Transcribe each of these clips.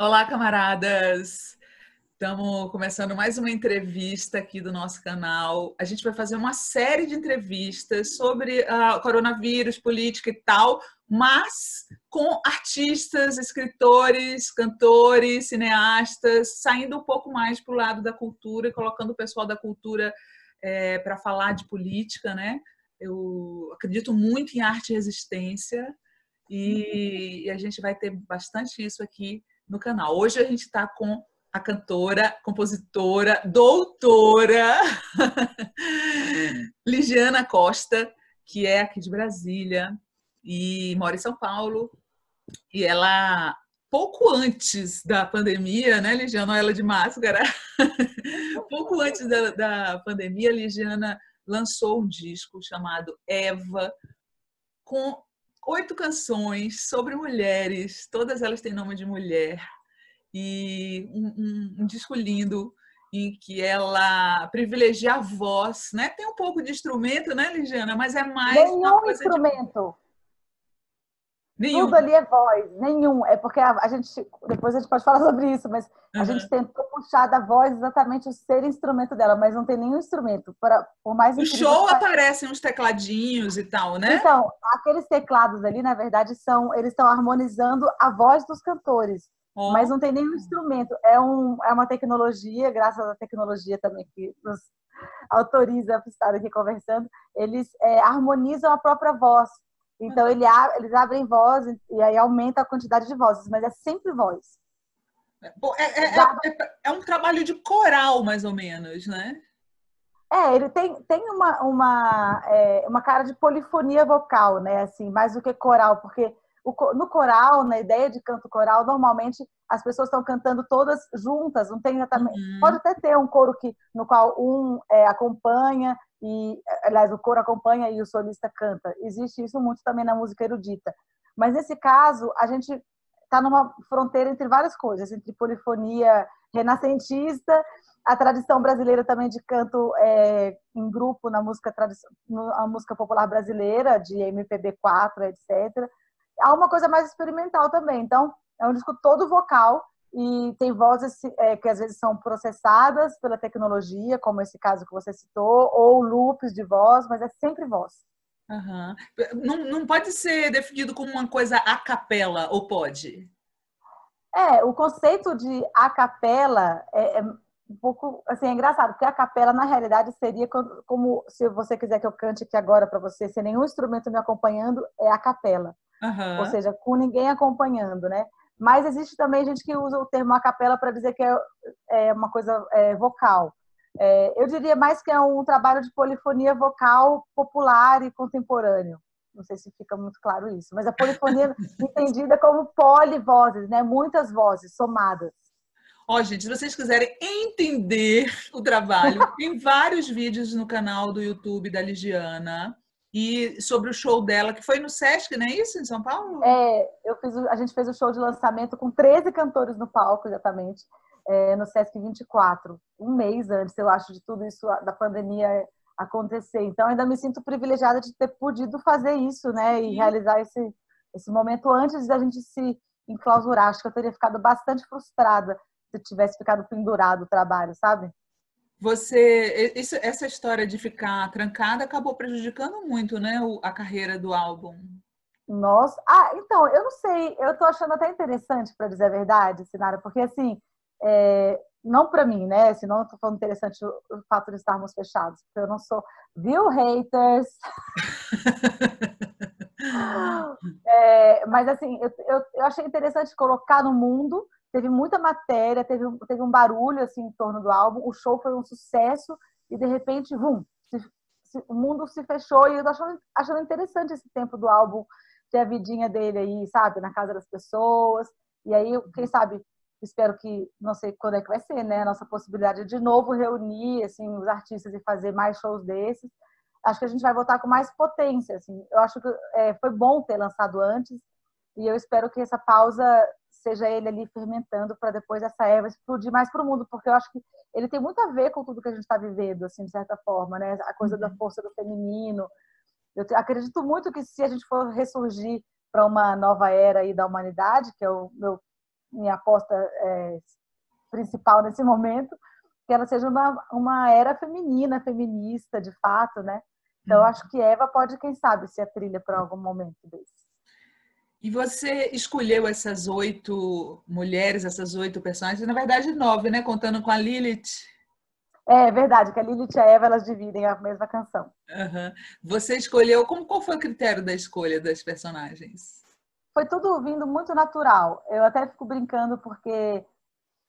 Olá, camaradas! Estamos começando mais uma entrevista aqui do nosso canal. A gente vai fazer uma série de entrevistas sobre coronavírus, política e tal, mas com artistas, escritores, cantores, cineastas, saindo um pouco mais para o lado da cultura e colocando o pessoal da cultura para falar de política, né? Eu acredito muito em arte e resistência e a gente vai ter bastante isso aqui no canal. Hoje a gente está com a cantora, compositora, doutora Ligiana Costa, que é aqui de Brasília e mora em São Paulo. E ela, pouco antes da pandemia, né, Ligiana? Ela de máscara. Pouco antes da pandemia, Ligiana lançou um disco chamado Eva, com 8 canções sobre mulheres, todas elas têm nome de mulher, e um disco lindo em que ela privilegia a voz, né? Tem um pouco de instrumento, né, Ligiana? Mas é mais uma Nenhum coisa de instrumento. nenhum. Tudo ali é voz, nenhum. É porque a gente, depois a gente pode falar sobre isso, mas a gente Uhum. tentou puxar da voz exatamente o ser instrumento dela, mas não tem nenhum instrumento, por mais No incrível show que pareça. aparecem uns tecladinhos e tal, né? Então, aqueles teclados ali, na verdade, eles estão harmonizando a voz dos cantores, mas Oh. não tem nenhum instrumento. É uma tecnologia, graças à tecnologia também que nos autoriza a estar aqui conversando, eles harmonizam a própria voz. Então, eles abrem voz e aí aumenta a quantidade de vozes, mas é sempre voz. É um trabalho de coral, mais ou menos, né? Ele tem uma cara de polifonia vocal, né? Assim, mais do que coral, porque no coral, na ideia de canto coral, normalmente as pessoas estão cantando todas juntas, não tem exatamente. Pode Uhum. até ter um coro no qual um acompanha, aliás, o coro acompanha e o solista canta. Existe isso muito também na música erudita. Mas nesse caso, a gente está numa fronteira entre várias coisas, entre polifonia renascentista, a tradição brasileira também de canto em grupo na música popular brasileira, de MPB4, etc. Há uma coisa mais experimental também. Então, é um disco todo vocal e tem vozes que às vezes são processadas pela tecnologia, como esse caso que você citou, ou loops de voz, mas é sempre voz. Uhum. Não pode ser definido como uma coisa a capela, ou pode? O conceito de a capela é um pouco assim, é engraçado, porque a capela na realidade seria como se você quiser que eu cante aqui agora para você, sem nenhum instrumento me acompanhando, é a capela. Ou Uhum. seja, com ninguém acompanhando, né? Mas existe também gente que usa o termo a capela para dizer que é uma coisa vocal. Eu diria mais que é um trabalho de polifonia vocal popular e contemporâneo. Não sei se fica muito claro isso, mas a polifonia entendida como polivozes, né? Muitas vozes somadas. Ó, gente, se vocês quiserem entender o trabalho, tem vários vídeos no canal do YouTube da Ligiana e sobre o show dela, que foi no Sesc, não é isso, em São Paulo? A gente fez o show de lançamento com 13 cantores no palco, exatamente, no Sesc 24, um mês antes, eu acho, de tudo isso, da pandemia acontecer. Então, ainda me sinto privilegiada de ter podido fazer isso, né, e Sim. realizar esse momento antes da gente se enclausurar. Acho que eu teria ficado bastante frustrada se tivesse ficado pendurado o trabalho, sabe? Essa história de ficar trancada acabou prejudicando muito, né, a carreira do álbum. Nossa, então, eu não sei, eu tô achando até interessante, para dizer a verdade, Sinara, porque assim, não para mim, né? Senão eu tô falando interessante o fato de estarmos fechados, porque eu não sou, viu, haters? Mas assim, eu achei interessante colocar no mundo, teve muita matéria, teve um barulho assim em torno do álbum, o show foi um sucesso, e de repente, o mundo se fechou, e eu tô achando interessante esse tempo do álbum, ter a vidinha dele aí, sabe, na casa das pessoas. E aí, quem sabe, espero que, não sei quando é que vai ser, né, a nossa possibilidade de novo reunir, assim, os artistas e fazer mais shows desses. Acho que a gente vai voltar com mais potência, assim. Eu acho que foi bom ter lançado antes, e eu espero que essa pausa seja ele ali fermentando para depois essa erva explodir mais para o mundo, porque eu acho que ele tem muito a ver com tudo que a gente está vivendo, assim, de certa forma, né? A coisa da força do feminino. Eu acredito muito que se a gente for ressurgir para uma nova era aí da humanidade, que é o meu minha aposta principal nesse momento, que ela seja uma era feminina, feminista, de fato, né? Então, eu acho que Eva pode, quem sabe, ser a trilha para algum momento desse. E você escolheu essas 8 mulheres, essas 8 personagens, na verdade 9, né? Contando com a Lilith. É verdade, que a Lilith e a Eva, elas dividem a mesma canção. Uhum. Você escolheu, qual foi o critério da escolha das personagens? Foi tudo vindo muito natural. Eu até fico brincando porque,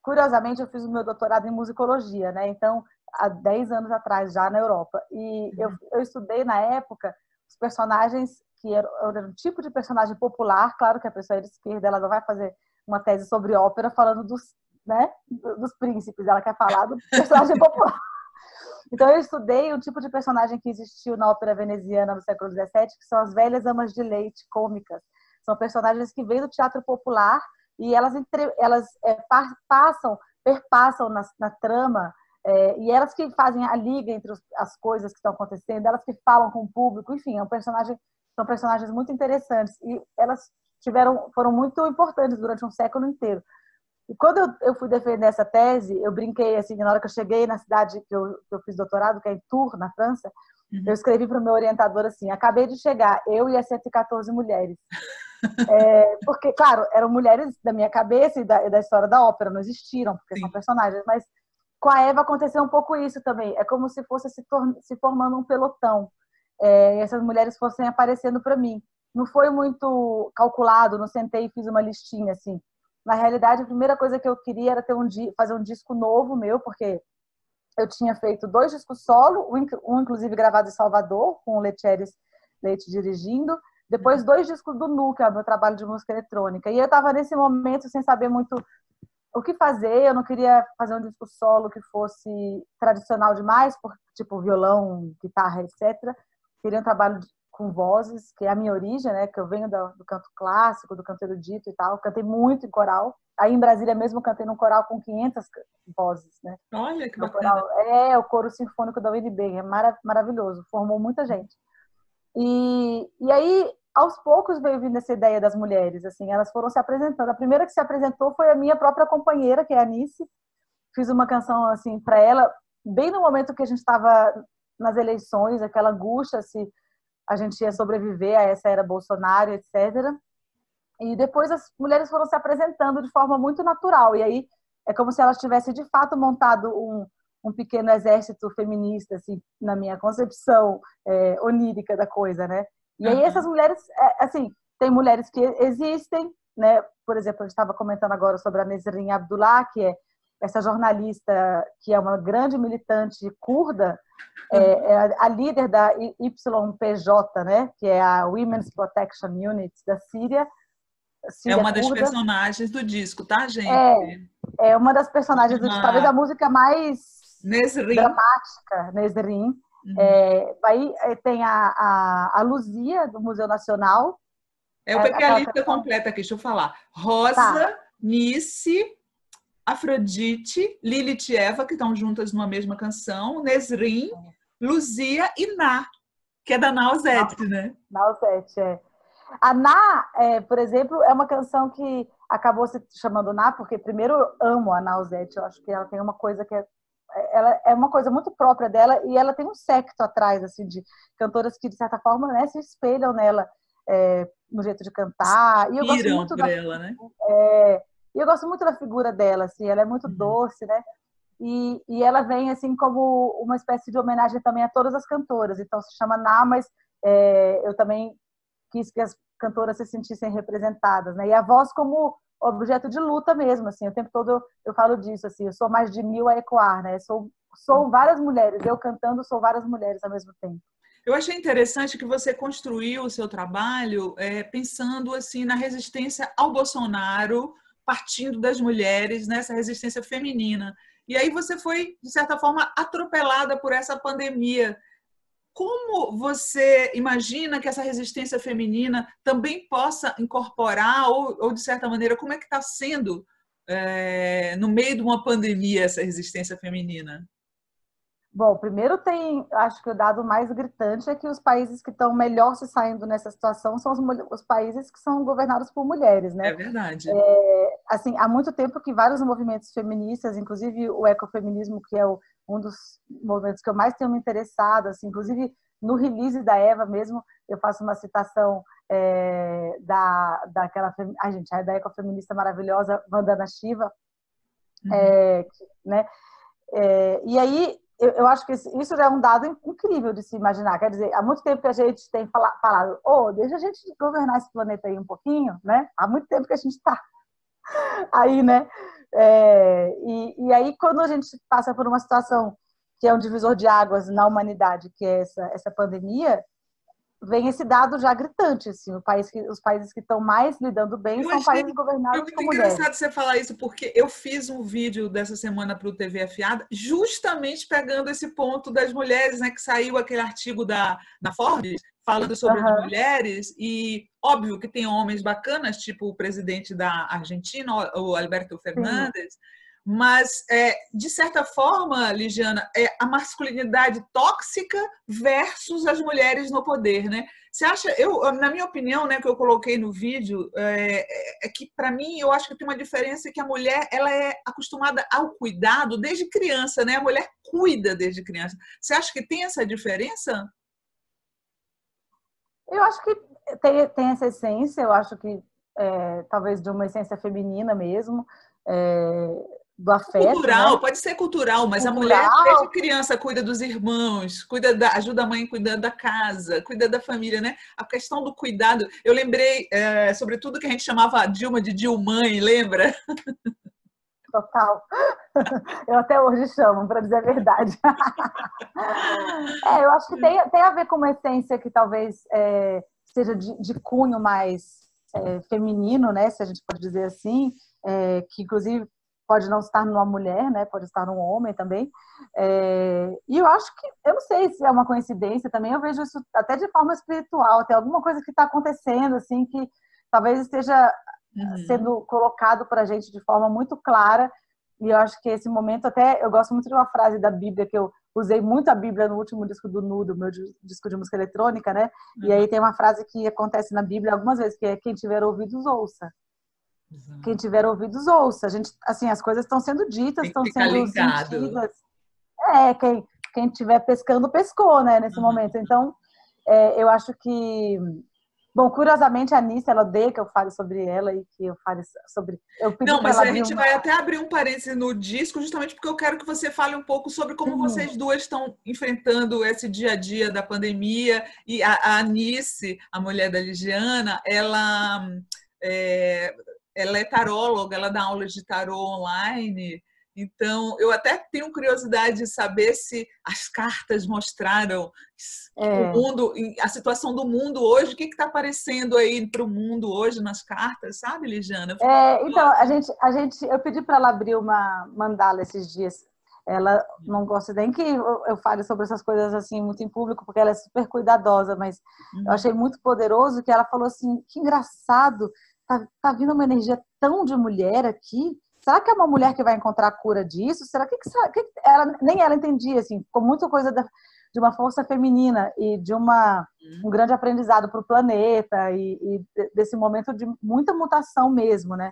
curiosamente, eu fiz o meu doutorado em musicologia, né? Então, há 10 anos atrás, já na Europa. E eu estudei, na época, os personagens que eram um tipo de personagem popular. Claro que a pessoa de esquerda, ela não vai fazer uma tese sobre ópera falando dos príncipes. Ela quer falar do personagem popular. Então, eu estudei um tipo de personagem que existiu na ópera veneziana no século XVII, que são as velhas amas de leite cômicas. São personagens que vêm do teatro popular e elas perpassam na trama, e elas que fazem a liga entre as coisas que estão acontecendo, elas que falam com o público, enfim, são personagens muito interessantes e elas foram muito importantes durante um século inteiro. E quando eu fui defender essa tese, eu brinquei assim, na hora que eu cheguei na cidade que eu fiz doutorado, que é em Tours, na França, eu escrevi para o meu orientador assim: acabei de chegar, eu e as 114 mulheres. Porque, claro, eram mulheres da minha cabeça e da história da ópera, não existiram, porque são personagens, mas com a Eva aconteceu um pouco isso também. É como se fosse se formando um pelotão. E essas mulheres fossem aparecendo para mim. Não foi muito calculado, não sentei e fiz uma listinha assim. Na realidade, a primeira coisa que eu queria era fazer um disco novo meu, porque eu tinha feito 2 discos solo, um inclusive gravado em Salvador, com o Leite dirigindo. Depois 2 discos do Nu, que é o meu trabalho de música eletrônica. E eu estava nesse momento sem saber muito o que fazer. Eu não queria fazer um disco solo que fosse tradicional demais, tipo violão, guitarra, etc. Queria um trabalho com vozes, que é a minha origem, né? Que eu venho do canto clássico, do canto erudito e tal. Cantei muito em coral. Aí em Brasília mesmo cantei num coral com 500 vozes, né? Olha que bacana. O coro sinfônico da UNB, é maravilhoso, formou muita gente. E aí, aos poucos, veio vindo essa ideia das mulheres, assim, elas foram se apresentando. A primeira que se apresentou foi a minha própria companheira, que é a Anice. Fiz uma canção, assim, para ela, bem no momento que a gente estava nas eleições, aquela angústia, se a gente ia sobreviver a essa era Bolsonaro, etc. E depois as mulheres foram se apresentando de forma muito natural. E aí, é como se elas tivessem, de fato, montado um pequeno exército feminista, assim, na minha concepção onírica da coisa, né? E aí essas mulheres, assim, tem mulheres que existem, né? Por exemplo, eu estava comentando agora sobre a Nesrin Abdullah, que é essa jornalista que é uma grande militante curda, a líder da YPJ, né? Que é a Women's Protection Unit da Síria. É uma das personagens do disco, tá, gente? É uma das personagens do disco, talvez a música mais Nesrin. Dramática, Nesrin. Aí tem a Luzia, do Museu Nacional. Eu peguei a lista completa aqui, deixa eu falar. Rosa, Nice, Afrodite, Lilith e Eva, que estão juntas numa mesma canção, Nesrin, Luzia e Ná, que é da Nausete, né? Nausete, A Ná, por exemplo, é uma canção que acabou se chamando Ná, porque primeiro eu amo a Nausete, eu acho que ela tem uma coisa que ela é uma coisa muito própria dela e ela tem um séquito atrás, assim, de cantoras que, de certa forma, né, se espelham nela no jeito de cantar. E eu gosto muito ela, né? E eu gosto muito da figura dela, assim, ela é muito doce, né? E ela vem, assim, como uma espécie de homenagem também a todas as cantoras. Então, se chama Ná, mas eu também quis que as cantoras se sentissem representadas, né? E a voz como objeto de luta mesmo, assim, o tempo todo eu falo disso, assim, eu sou mais de 1000 a ecoar, né? Sou várias mulheres, eu cantando sou várias mulheres ao mesmo tempo. Eu achei interessante que você construiu o seu trabalho pensando assim na resistência ao Bolsonaro, partindo das mulheres, nessa resistência feminina. E aí você foi, de certa forma, atropelada por essa pandemia. Como você imagina que essa resistência feminina também possa incorporar, ou de certa maneira, como é que está sendo no meio de uma pandemia essa resistência feminina? Bom, primeiro tem, acho que o dado mais gritante é que os países que estão melhor se saindo nessa situação são os países que são governados por mulheres, É né? verdade. Assim, há muito tempo que vários movimentos feministas, inclusive o ecofeminismo, que é um dos movimentos que eu mais tenho me interessado, assim, inclusive no release da Eva mesmo, eu faço uma citação daquela, ai, gente, da ecofeminista maravilhosa Vandana Shiva, né? E aí eu acho que isso já é um dado incrível de se imaginar. Quer dizer, há muito tempo que a gente tem falado, deixa a gente governar esse planeta aí um pouquinho, né? Há muito tempo que a gente está aí, né? E aí, quando a gente passa por uma situação que é um divisor de águas na humanidade, que é essa pandemia, vem esse dado já gritante, assim, os países que estão mais lidando bem são países Foi governados muito por mulheres. engraçado você falar isso, porque eu fiz um vídeo dessa semana para o TV Afiada, justamente pegando esse ponto das mulheres, né? Que saiu aquele artigo da Forbes falando sobre as mulheres, e óbvio que tem homens bacanas, tipo o presidente da Argentina, o Alberto Fernandes, mas, de certa forma, Ligiana, a masculinidade tóxica versus as mulheres no poder, né? Você acha, na minha opinião, né, que eu coloquei no vídeo, que, para mim, eu acho que tem uma diferença que a mulher ela é acostumada ao cuidado desde criança, né? A mulher cuida desde criança. Você acha que tem essa diferença? Eu acho que tem essa essência, eu acho que talvez de uma essência feminina mesmo, do afeto, Cultural, né? pode ser cultural, mas a mulher desde Cultural. criança cuida dos irmãos, ajuda a mãe cuidando da casa, cuida da família, né? A questão do cuidado, eu lembrei, sobretudo que a gente chamava a Dilma de Dilmãe, lembra? Total. Eu até hoje chamo, para dizer a verdade. Eu acho que tem a ver com uma essência que talvez seja de cunho mais feminino, né? Se a gente pode dizer assim, que inclusive pode não estar numa mulher, né? Pode estar num homem também. E eu acho que, eu não sei se é uma coincidência também, eu vejo isso até de forma espiritual, tem alguma coisa que está acontecendo, assim, que talvez esteja sendo colocado para a gente de forma muito clara. E eu acho que esse momento, até eu gosto muito de uma frase da Bíblia, que eu usei muito a Bíblia no último disco do Nudo, meu disco de música eletrônica, né? E aí tem uma frase que acontece na Bíblia algumas vezes, que é: quem tiver ouvidos, ouça. Quem tiver ouvidos, ouça. A gente, assim, as coisas estão sendo ditas, Tem que estão ficar sendo ligado. sentidas. Quem estiver pescando, pescou, né? Nesse momento. Então, eu acho que... Bom, curiosamente, a Anice, ela odeia que eu fale sobre ela e que eu fale sobre... Eu pedi Não, para mas ela a abrir gente uma... vai até abrir um parênteses no disco, justamente porque eu quero que você fale um pouco sobre como vocês duas estão enfrentando esse dia a dia da pandemia. E a Anice, a mulher da Ligiana, é, ela é taróloga, ela dá aulas de tarô online. Então, eu até tenho curiosidade de saber se as cartas mostraram o mundo, a situação do mundo hoje, o que está aparecendo aí para o mundo hoje nas cartas, sabe, Ligiana? Então, eu pedi para ela abrir uma mandala esses dias. Ela não gosta nem que eu fale sobre essas coisas assim muito em público, porque ela é super cuidadosa, mas eu achei muito poderoso que ela falou assim: que engraçado, tá vindo uma energia tão de mulher aqui. Será que é uma mulher que vai encontrar a cura disso? Será que nem ela entendia, assim, ficou muita coisa de uma força feminina e de um grande aprendizado para o planeta e desse momento de muita mutação mesmo, né?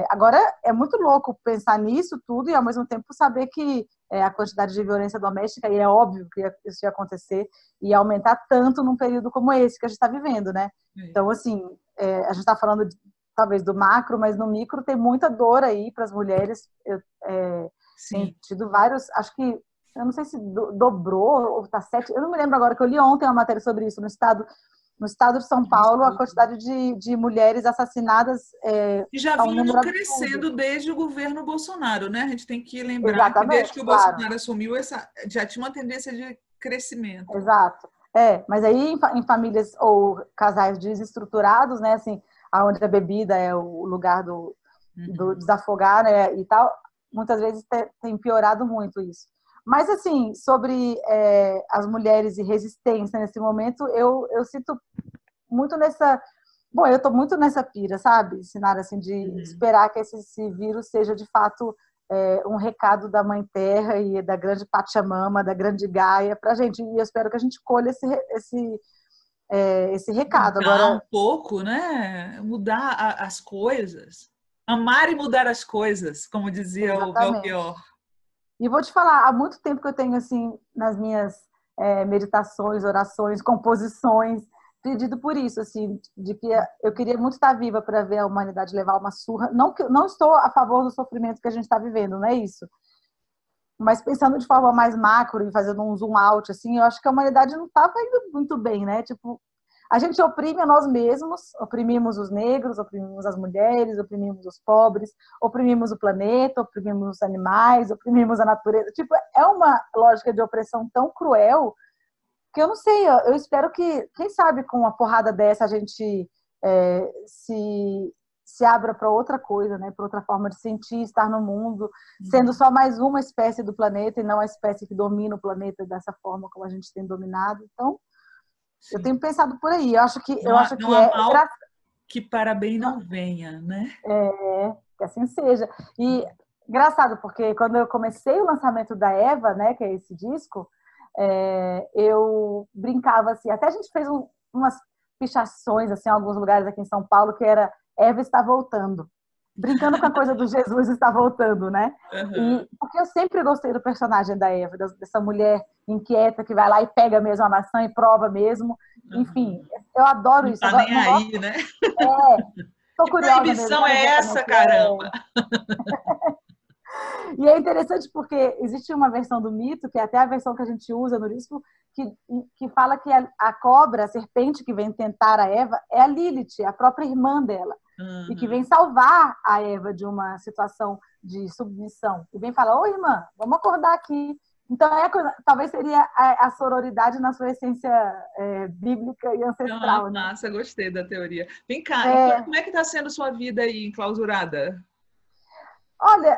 Agora, é muito louco pensar nisso tudo e, ao mesmo tempo, saber que a quantidade de violência doméstica, e é óbvio que isso ia acontecer, ia aumentar tanto num período como esse que a gente está vivendo, né? Então, assim, a gente está falando talvez do macro, mas no micro tem muita dor aí para as mulheres. Eu tenho tido vários, acho que, eu não sei se dobrou ou está 7, eu não me lembro agora, que eu li ontem uma matéria sobre isso no estado de São Paulo, a quantidade de mulheres assassinadas e já é um vinha número crescendo absurdo. desde o governo Bolsonaro, né? A gente tem que lembrar que desde Exatamente, que o claro. Bolsonaro assumiu, já tinha uma tendência de crescimento. Exato. Mas aí em famílias ou casais desestruturados, né, assim, onde a bebida é o lugar do desafogar, né, e tal, muitas vezes tem piorado muito isso. Mas, assim, sobre as mulheres e resistência nesse momento, eu sinto muito nessa... Bom, eu estou muito nessa pira, sabe, Sinara, assim, de esperar que esse vírus seja, de fato, um recado da Mãe Terra e da grande Pachamama, da grande Gaia para a gente. E eu espero que a gente colha esse recado. Mudar Agora, um pouco, né? Mudar as coisas. Amar e mudar as coisas, como dizia o exatamente. Belchior. E vou te falar, há muito tempo que eu tenho, assim, nas minhas meditações, orações, composições, pedido por isso, assim, de que eu queria muito estar viva para ver a humanidade levar uma surra. Não, não estou a favor do sofrimento que a gente está vivendo, não é isso. Mas pensando de forma mais macro e fazendo um zoom out, assim, eu acho que a humanidade não estava indo muito bem, né? Tipo, a gente oprime a nós mesmos, oprimimos os negros, oprimimos as mulheres, oprimimos os pobres, oprimimos o planeta, oprimimos os animais, oprimimos a natureza. Tipo, é uma lógica de opressão tão cruel que eu não sei, eu espero que, quem sabe, com uma porrada dessa a gente se abra para outra coisa, né? Para outra forma de sentir, estar no mundo, sendo só mais uma espécie do planeta e não a espécie que domina o planeta dessa forma como a gente tem dominado. Então, eu Sim. tenho pensado por aí. Eu Não há, acho não que há mal que para bem não venha, né? que assim seja. E engraçado, porque quando eu comecei o lançamento da Eva, né, que é esse disco, eu brincava assim, até a gente fez umas pichações assim, em alguns lugares aqui em São Paulo, que era Eva está voltando. Brincando com a coisa do Jesus está voltando, né? Uhum. E porque eu sempre gostei do personagem da Eva, dessa mulher inquieta que vai lá e pega mesmo a maçã e prova mesmo. Uhum. Enfim, eu adoro Não isso. tá Eu nem não gosto, aí, né? tô Que curiosa mesmo, proibição quero ver é como é essa, que é. caramba? E é interessante porque existe uma versão do mito, que é até a versão que a gente usa no disco, que fala que a cobra, a serpente que vem tentar a Eva, é a Lilith, a própria irmã dela, e que Uhum. vem salvar a Eva de uma situação de submissão. E vem falar, ô irmã, vamos acordar aqui. Então, talvez seria a sororidade na sua essência bíblica e Ah, ancestral, né? massa, gostei da teoria. Vem cá, e É, como é que está sendo sua vida aí enclausurada? olha,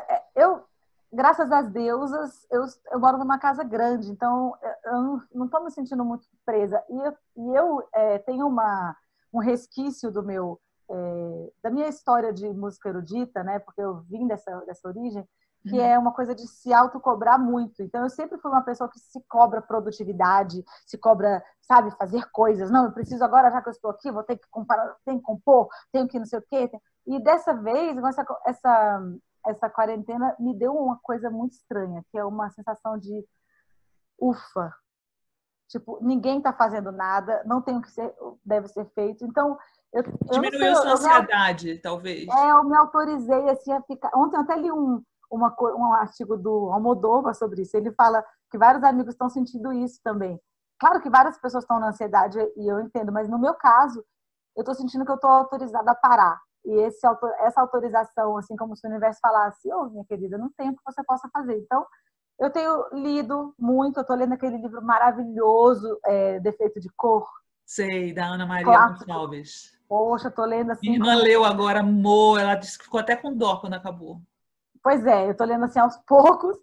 graças às deusas, eu moro numa casa grande, então eu não estou me sentindo muito presa. E eu tenho um resquício da minha história de música erudita, né? Porque eu vim dessa origem, que Uhum. é uma coisa de se autocobrar muito. Então, eu sempre fui uma pessoa que se cobra produtividade, se cobra, sabe, fazer coisas. Não, eu preciso agora, já que eu estou aqui, vou ter que comparar, tenho que compor, tenho que não sei o quê. E dessa vez, essa quarentena me deu uma coisa muito estranha, que é uma sensação de ufa. Tipo, ninguém está fazendo nada, não tem o que deve ser feito. Então, eu não sei, Diminuiu sua ansiedade, talvez. eu me autorizei assim, a ficar. Ontem eu até li um artigo do Almodóvar sobre isso. Ele fala que vários amigos estão sentindo isso também. Claro que várias pessoas estão na ansiedade e eu entendo, mas no meu caso, eu estou sentindo que eu estou autorizada a parar. E essa autorização, assim como se o universo falasse, ô, minha querida, não tem o que você possa fazer. Então, eu tenho lido muito, eu estou lendo aquele livro maravilhoso, Defeito de Cor, Sei, da Ana Maria clássico. Gonçalves. Poxa, eu estou lendo Minha assim irmã como... leu agora, amor, ela disse que ficou até com dó quando acabou. Pois é, eu estou lendo assim aos poucos,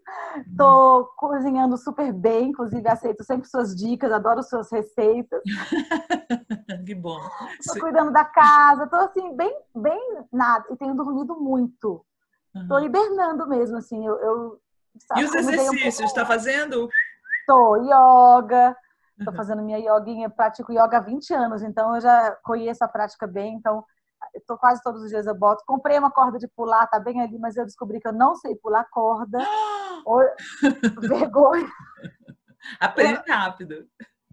estou cozinhando super bem, inclusive aceito sempre suas dicas, adoro suas receitas. Que bom. Estou cuidando da casa, estou assim, bem nada, e tenho dormido muito. Estou Uhum. hibernando mesmo, assim, eu E os mudei um exercícios, está pouco. fazendo? Estou yoga, estou Uhum. fazendo minha yoguinha, pratico yoga há 20 anos, então eu já conheço a prática bem, então estou quase todos os dias eu boto. Comprei uma corda de pular, tá bem ali, mas eu descobri que eu não sei pular corda. Vergonha. Aprende rápido.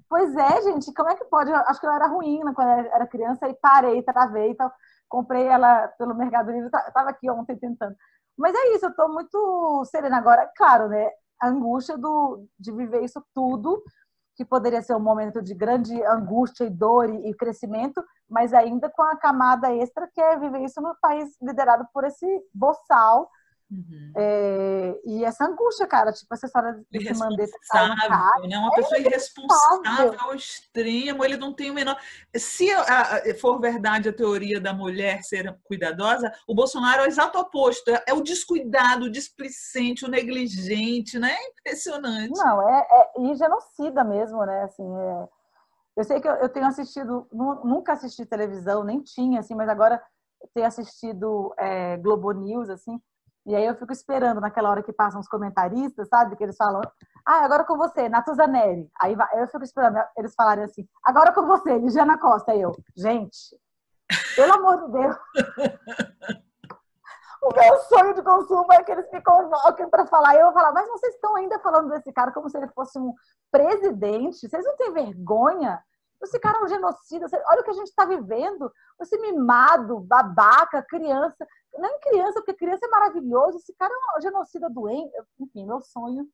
Pois é, gente, como é que pode? Eu acho que eu era ruim, né, quando eu era criança e parei, travei, então comprei ela pelo Mercado Livre, estava aqui ontem tentando. Mas é isso, eu estou muito serena agora, claro, né? A angústia de viver isso tudo, que poderia ser um momento de grande angústia e dor e crescimento, mas ainda com a camada extra que é viver isso no país liderado por esse boçal. Uhum. E essa angústia, cara, tipo essa história desse Mandetta caindo Irresponsável, cara, né? Uma pessoa irresponsável sabe? ao extremo, ele não tem o menor. Se for verdade a teoria da mulher ser cuidadosa, o Bolsonaro é o exato oposto, é o descuidado, o displicente, o negligente, né? É impressionante. Não, e genocida mesmo, né? Assim, eu sei que eu tenho assistido, nunca assisti televisão, nem tinha, assim, mas agora eu tenho assistido Globo News, assim, E aí eu fico esperando naquela hora que passam os comentaristas, sabe? Que eles falam, agora com você, Natuzaneri. Aí eu fico esperando eles falarem assim, agora com você, Ligiana Costa. Aí eu, gente, pelo amor de Deus. O meu sonho de consumo é que eles me convoquem para falar. Eu vou falar, mas vocês estão ainda falando desse cara como se ele fosse um presidente? Vocês não têm vergonha? Esse cara é um genocida. Olha o que a gente está vivendo. Esse mimado, babaca, criança. Não criança, porque criança é maravilhoso. Esse cara é um genocida doente. Enfim, meu sonho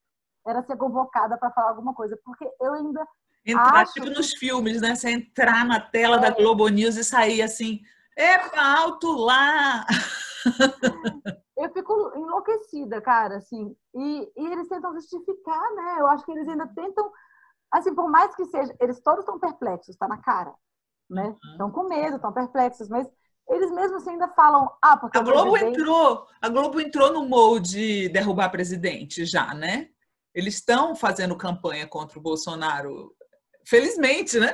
era ser convocada para falar alguma coisa, porque eu ainda entrar tipo nos filmes, né? Você entrar na tela da Globo News e sair assim, epa, alto lá! Eu fico enlouquecida, cara, assim. E eles tentam justificar, né? Eu acho que eles ainda tentam, assim, por mais que seja, eles todos estão perplexos, tá na cara, né? Estão com medo, estão perplexos, mas eles mesmos assim ainda falam, porque a Globo entrou no molde derrubar presidente já, né? Eles estão fazendo campanha contra o Bolsonaro. Felizmente, né?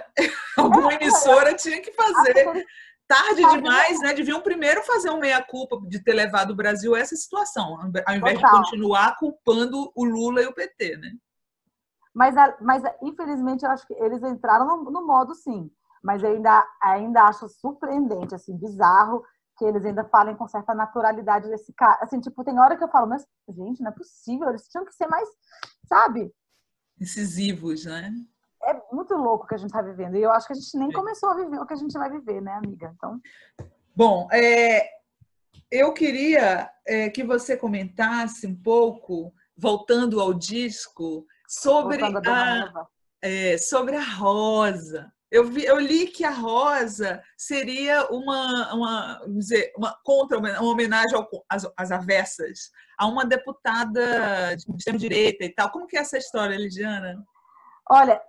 Alguma emissora tinha que fazer. Tarde demais, né? Deviam primeiro fazer um meia-culpa de ter levado o Brasil a essa situação, ao invés de continuar culpando o Lula e o PT, né? Mas infelizmente, eu acho que eles entraram no modo, sim. Mas eu ainda acho surpreendente, assim, bizarro, que eles ainda falem com certa naturalidade desse cara. Assim, tipo, tem hora que eu falo, mas, gente, não é possível, eles tinham que ser mais, sabe? Incisivos, né? É muito louco o que a gente está vivendo. E eu acho que a gente nem começou a viver o que a gente vai viver, né, amiga? Então... Bom, eu queria que você comentasse um pouco, voltando ao disco, sobre a Rosa. Eu li que a Rosa seria uma homenagem às avessas, a uma deputada de extrema-direita e tal. Como que é essa história, Ligiana? Olha,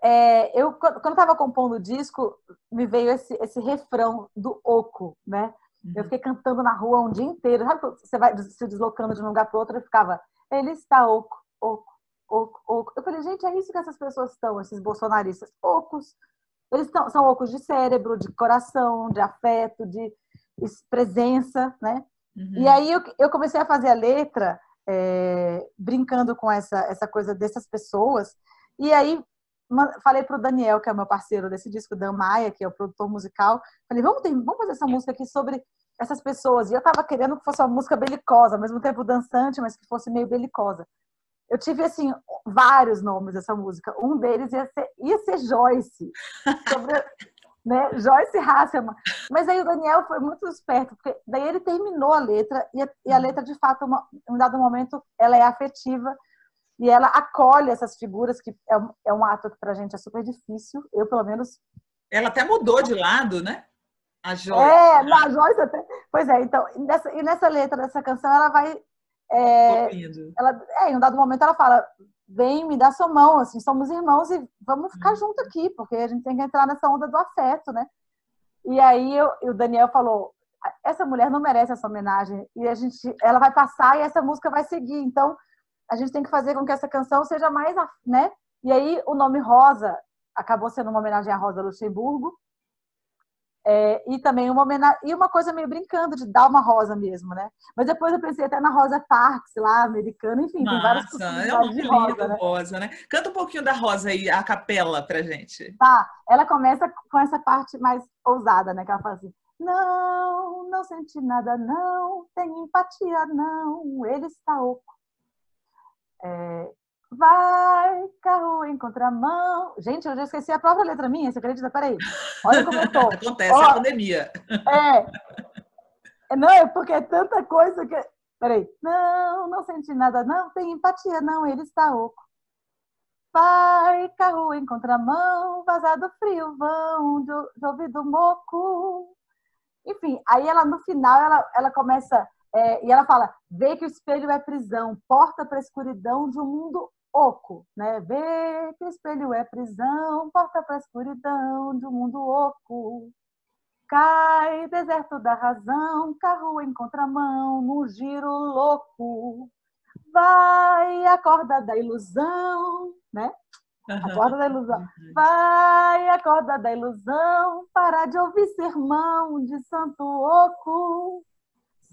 eu quando estava compondo o disco, me veio esse refrão do Oco, né? Eu fiquei cantando na rua um dia inteiro. Sabe quando você vai se deslocando de um lugar para outro? Eu ficava, ele está oco, oco, oco, oco. Eu falei, gente, é isso que essas pessoas estão, esses bolsonaristas, ocos. Eles são ocos de cérebro, de coração, de afeto, de presença, né? E aí eu comecei a fazer a letra brincando com essa coisa dessas pessoas. E aí falei para o Daniel, que é meu parceiro desse disco, Dan Maia, que é o produtor musical, falei, vamos fazer essa música aqui sobre essas pessoas. E eu estava querendo que fosse uma música belicosa, ao mesmo tempo dançante, mas que fosse meio belicosa. Eu tive, assim, vários nomes dessa música. Um deles ia ser Joyce, né? Joyce Hasselman. Mas aí o Daniel foi muito esperto, porque daí ele terminou a letra, e a letra, de fato, em um dado momento, ela é afetiva, e ela acolhe essas figuras, que é um ato que pra gente é super difícil. Eu, pelo menos... Ela até mudou de lado, né? A Joyce. Na Joyce até... Pois é, então, nessa letra dessa canção, ela vai... em um dado momento, ela fala, vem, me dá sua mão, assim, somos irmãos e vamos ficar junto aqui, porque a gente tem que entrar nessa onda do afeto, né? E aí o Daniel falou, essa mulher não merece essa homenagem, e ela vai passar e essa música vai seguir, então... A gente tem que fazer com que essa canção seja mais, né? E aí o nome Rosa acabou sendo uma homenagem à Rosa Luxemburgo. E também uma coisa meio brincando de dar uma rosa mesmo, né? Mas depois eu pensei até na Rosa Parks, lá, americana, enfim, tem várias possibilidades de rosa, né? Rosa, né? Canta um pouquinho da Rosa aí, a capela pra gente. Tá, ela começa com essa parte mais ousada, né? Que ela fala assim, não senti nada, não, tem empatia, não, ele está oco. Vai, carro em contramão. Gente, eu já esqueci a própria letra minha, você acredita? Peraí. Olha como eu tô. Acontece, é a pandemia. Não, é porque é tanta coisa que... Peraí. Não senti nada, não, tem empatia, não, ele está oco. Vai, carro em contramão, vazado frio, vão, de ouvido moco. Enfim, aí ela, no final, ela começa... e ela fala, vê que o espelho é prisão, porta para a escuridão de um mundo oco, né? Vê que o espelho é prisão, porta para a escuridão de um mundo oco. Cai, deserto da razão, carro em contramão, num giro louco. Vai, a corda da ilusão, né? A corda da ilusão. Vai, a corda da ilusão, parar de ouvir sermão de santo oco.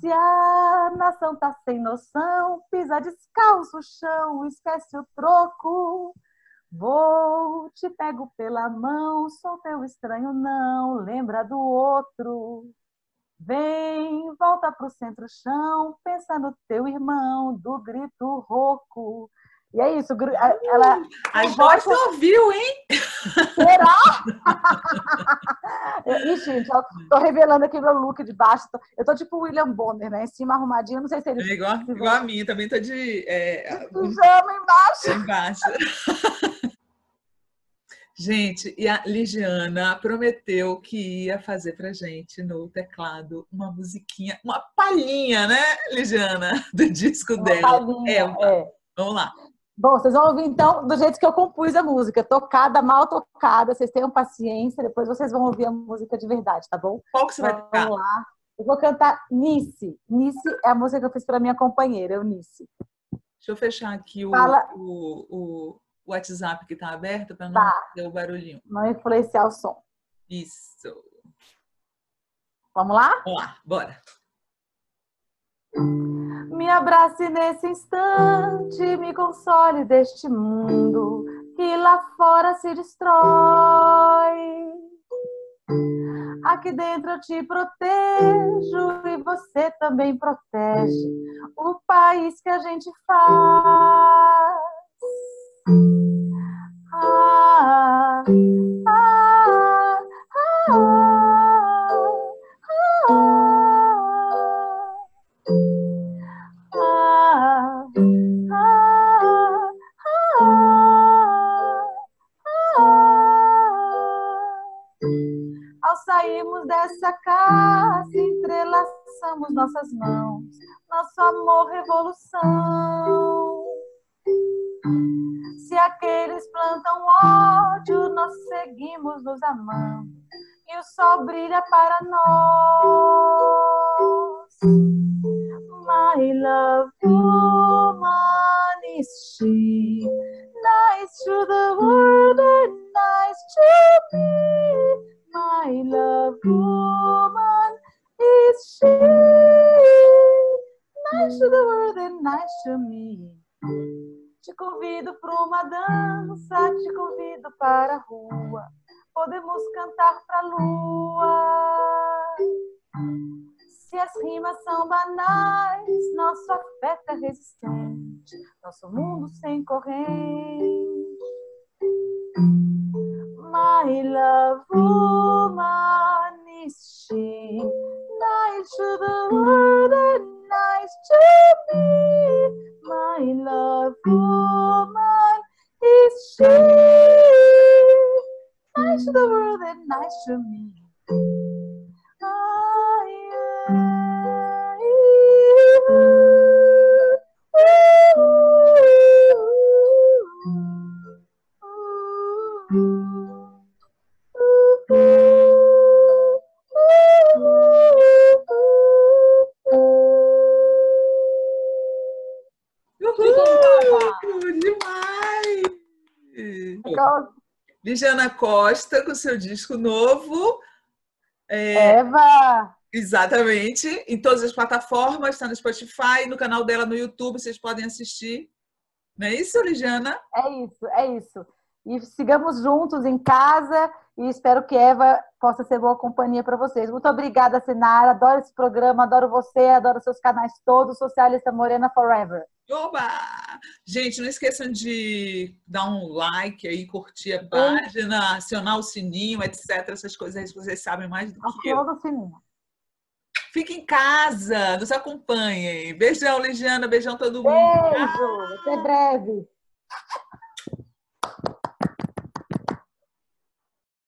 Se a nação tá sem noção, pisa descalço o chão, esquece o troco. Vou, te pego pela mão, sou teu estranho não, lembra do outro. Vem, volta pro centro-chão, pensa no teu irmão, do grito rouco. E é isso, ela... A Joyce ouviu, hein? Será? Ixi, gente, eu tô revelando aqui meu look de baixo. Eu tô tipo o William Bonner, né? Em cima arrumadinho, não sei se ele... É igual a minha, também tá de... pijama embaixo. Embaixo. Gente, e a Ligiana prometeu que ia fazer pra gente no teclado uma musiquinha, uma palhinha, né, Ligiana? Do disco dela. Palhinha, é. Vamos lá. Bom, vocês vão ouvir então do jeito que eu compus a música, tocada, mal tocada, vocês tenham paciência, depois vocês vão ouvir a música de verdade, tá bom? Qual que você vai tocar? Vamos lá. Eu vou cantar Nice. Nice é a música que eu fiz para minha companheira, Eunice. Deixa eu fechar aqui o WhatsApp que está aberto para não ter o barulhinho. Não influenciar o som. Isso. Vamos lá? Vamos lá, bora. Me abrace nesse instante, me console deste mundo que lá fora se destrói. Aqui dentro eu te protejo e você também protege o país que a gente faz. Ah, ah, ah, Ao sairmos dessa casa, entrelaçamos nossas mãos, nosso amor, revolução. Se aqueles plantam ódio, nós seguimos nos amando e o sol brilha para nós. My love woman is she, nice to the world and nice to me. My love woman is she, nice to the world and nice to me. Te convido para uma dança, te convido para a rua, podemos cantar para a lua. Se as rimas são banais, nosso afeto é resistente, nosso mundo sem corrente. My love woman is she, nice to the world and nice to me. My love woman is she, nice to the world and nice to me. Ligiana Costa, com seu disco novo. Eva! Exatamente. Em todas as plataformas, está no Spotify, no canal dela no YouTube, vocês podem assistir. Não é isso, Ligiana? É isso, é isso. E sigamos juntos em casa e espero que Eva possa ser boa companhia para vocês. Muito obrigada, Sinara. Adoro esse programa, adoro você, adoro seus canais todos. Socialista Morena Forever. Oba! Gente, não esqueçam de dar um like aí, curtir a página, acionar o sininho, etc. Essas coisas aí vocês sabem mais do que eu. Fiquem em casa, nos acompanhem. Beijão, Ligiana. Beijão todo mundo. Beijo, até breve.